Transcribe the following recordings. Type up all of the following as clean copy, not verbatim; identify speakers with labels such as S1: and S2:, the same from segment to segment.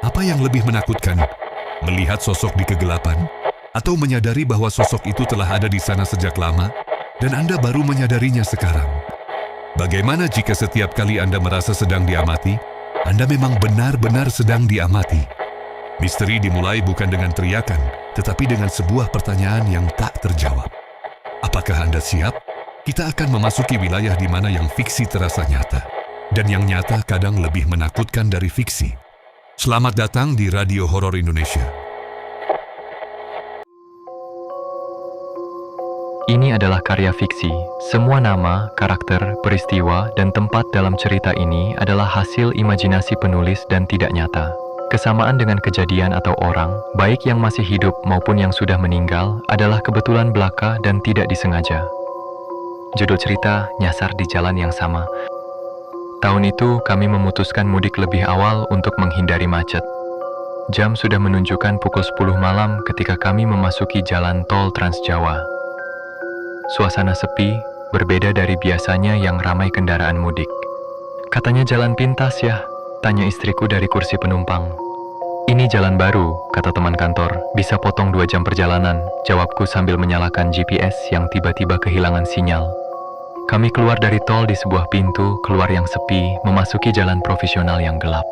S1: Apa yang lebih menakutkan? Melihat sosok di kegelapan? Atau menyadari bahwa sosok itu telah ada di sana sejak lama dan Anda baru menyadarinya sekarang? Bagaimana jika setiap kali Anda merasa sedang diamati, Anda memang benar-benar sedang diamati? Misteri dimulai bukan dengan teriakan, tetapi dengan sebuah pertanyaan yang tak terjawab. Apakah Anda siap? Kita akan memasuki wilayah di mana yang fiksi terasa nyata, dan yang nyata kadang lebih menakutkan dari fiksi. Selamat datang di Radio Horor Indonesia.
S2: Ini adalah karya fiksi. Semua nama, karakter, peristiwa, dan tempat dalam cerita ini adalah hasil imajinasi penulis dan tidak nyata. Kesamaan dengan kejadian atau orang, baik yang masih hidup maupun yang sudah meninggal, adalah kebetulan belaka dan tidak disengaja. Judul cerita nyasar di jalan yang sama. Tahun itu kami memutuskan mudik lebih awal untuk menghindari macet. Jam sudah menunjukkan pukul 10 malam ketika kami memasuki jalan tol Trans Jawa. Suasana sepi, berbeda dari biasanya yang ramai kendaraan mudik. Katanya jalan pintas ya, tanya istriku dari kursi penumpang. Ini jalan baru, kata teman kantor, bisa potong 2 jam perjalanan, jawabku sambil menyalakan GPS yang tiba-tiba kehilangan sinyal. Kami keluar dari tol di sebuah pintu, keluar yang sepi, memasuki jalan profesional yang gelap.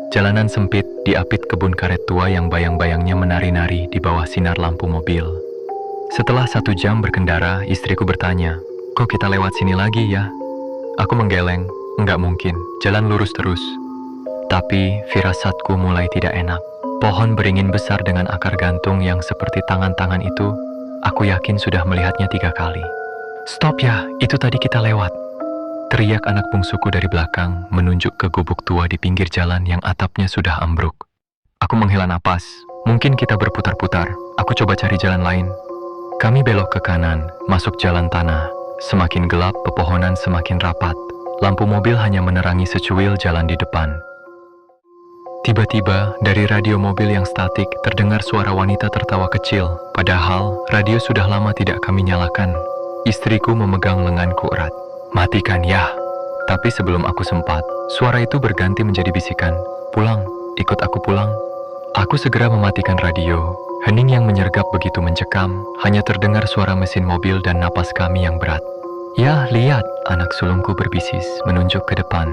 S2: Jalanan sempit, diapit kebun karet tua yang bayang-bayangnya menari-nari di bawah sinar lampu mobil. Setelah 1 jam berkendara, istriku bertanya, "Kok kita lewat sini lagi ya?" Aku menggeleng, "Enggak mungkin, jalan lurus terus." Tapi firasatku mulai tidak enak. Pohon beringin besar dengan akar gantung yang seperti tangan-tangan itu, aku yakin sudah melihatnya 3 kali. "Stop ya, itu tadi kita lewat," teriak anak bungsuku dari belakang, menunjuk ke gubuk tua di pinggir jalan yang atapnya sudah ambruk. Aku menghela napas. Mungkin kita berputar-putar. Aku coba cari jalan lain. Kami belok ke kanan, masuk jalan tanah. Semakin gelap, pepohonan semakin rapat. Lampu mobil hanya menerangi secuil jalan di depan. Tiba-tiba, dari radio mobil yang statik terdengar suara wanita tertawa kecil. Padahal, radio sudah lama tidak kami nyalakan. Istriku memegang lenganku erat. "Matikan ya." Tapi sebelum aku sempat, suara itu berganti menjadi bisikan. "Pulang, ikut aku pulang." Aku segera mematikan radio. Hening yang menyergap begitu mencekam, hanya terdengar suara mesin mobil dan napas kami yang berat. "Ya, lihat," anak sulungku berbisis, menunjuk ke depan.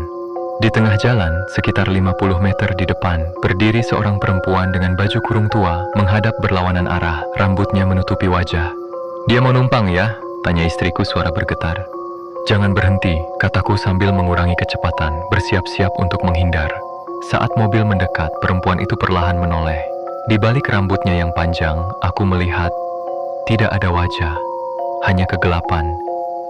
S2: Di tengah jalan, sekitar 50 meter di depan, berdiri seorang perempuan dengan baju kurung tua, menghadap berlawanan arah, rambutnya menutupi wajah. "Dia mau numpang ya?" tanya istriku suara bergetar. "Jangan berhenti," kataku sambil mengurangi kecepatan, bersiap-siap untuk menghindar. Saat mobil mendekat, perempuan itu perlahan menoleh. Di balik rambutnya yang panjang, aku melihat tidak ada wajah, hanya kegelapan.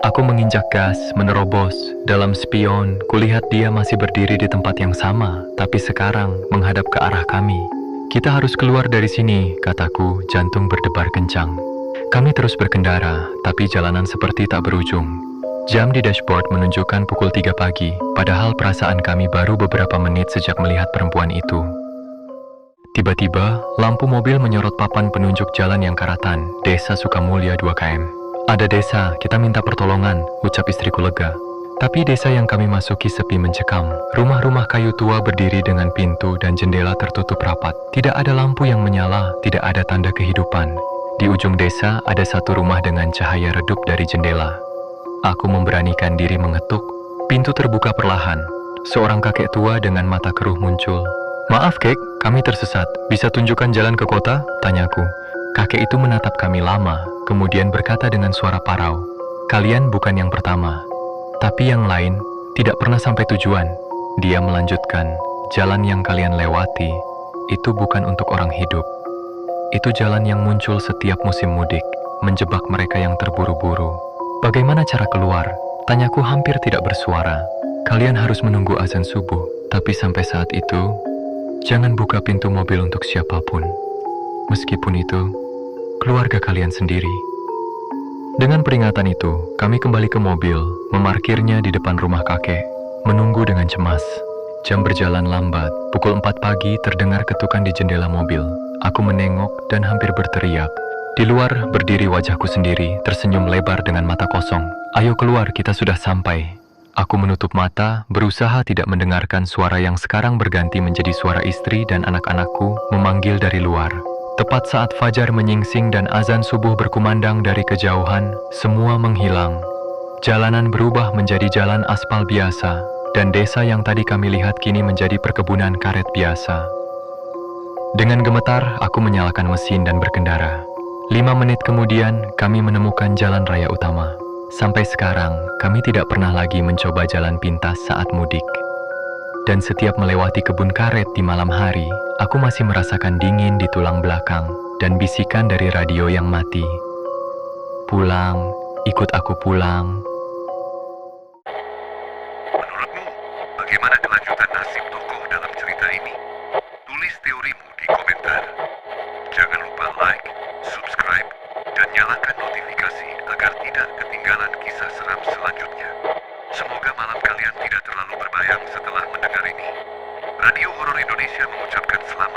S2: Aku menginjak gas, menerobos. Dalam spion, kulihat dia masih berdiri di tempat yang sama, tapi sekarang menghadap ke arah kami. "Kita harus keluar dari sini," kataku, jantung berdebar kencang. Kami terus berkendara, tapi jalanan seperti tak berujung. Jam di dashboard menunjukkan pukul 3 pagi, padahal perasaan kami baru beberapa menit sejak melihat perempuan itu. Tiba-tiba, lampu mobil menyorot papan penunjuk jalan yang karatan, Desa Sukamulya 2 km. "Ada desa, kita minta pertolongan," ucap istriku lega. Tapi desa yang kami masuki sepi mencekam. Rumah-rumah kayu tua berdiri dengan pintu dan jendela tertutup rapat. Tidak ada lampu yang menyala, tidak ada tanda kehidupan. Di ujung desa ada satu rumah dengan cahaya redup dari jendela. Aku memberanikan diri mengetuk. Pintu terbuka perlahan. Seorang kakek tua dengan mata keruh muncul. "Maaf, Kek, kami tersesat. Bisa tunjukkan jalan ke kota?" tanyaku. Kakek itu menatap kami lama, kemudian berkata dengan suara parau, "Kalian bukan yang pertama. Tapi yang lain tidak pernah sampai tujuan." Dia melanjutkan, "Jalan yang kalian lewati, itu bukan untuk orang hidup. Itu jalan yang muncul setiap musim mudik, menjebak mereka yang terburu-buru." "Bagaimana cara keluar?" tanyaku hampir tidak bersuara. "Kalian harus menunggu azan subuh, tapi sampai saat itu, jangan buka pintu mobil untuk siapapun. Meskipun itu, keluarga kalian sendiri." Dengan peringatan itu, kami kembali ke mobil, memarkirnya di depan rumah kakek, menunggu dengan cemas. Jam berjalan lambat, pukul 4 pagi terdengar ketukan di jendela mobil. Aku menengok dan hampir berteriak. Di luar berdiri wajahku sendiri, tersenyum lebar dengan mata kosong. "Ayo keluar, kita sudah sampai." Aku menutup mata, berusaha tidak mendengarkan suara yang sekarang berganti menjadi suara istri dan anak-anakku memanggil dari luar. Tepat saat fajar menyingsing dan azan subuh berkumandang dari kejauhan, semua menghilang. Jalanan berubah menjadi jalan aspal biasa, dan desa yang tadi kami lihat kini menjadi perkebunan karet biasa. Dengan gemetar, aku menyalakan mesin dan berkendara. 5 menit kemudian, kami menemukan jalan raya utama. Sampai sekarang, kami tidak pernah lagi mencoba jalan pintas saat mudik. Dan setiap melewati kebun karet di malam hari, aku masih merasakan dingin di tulang belakang dan bisikan dari radio yang mati. Pulang, ikut aku pulang.
S1: Menurutmu, bagaimana kelanjutan nasib tokoh dalam cerita ini? Tulis teorimu di komentar. Jangan lupa like, subscribe, dan nyalakan notifikasi agar tidak ketinggalan kisah seram selanjutnya. Semoga malam kalian tidak terlalu berbayang setelah mendengar ini. Radio Horor Indonesia mengucapkan selamat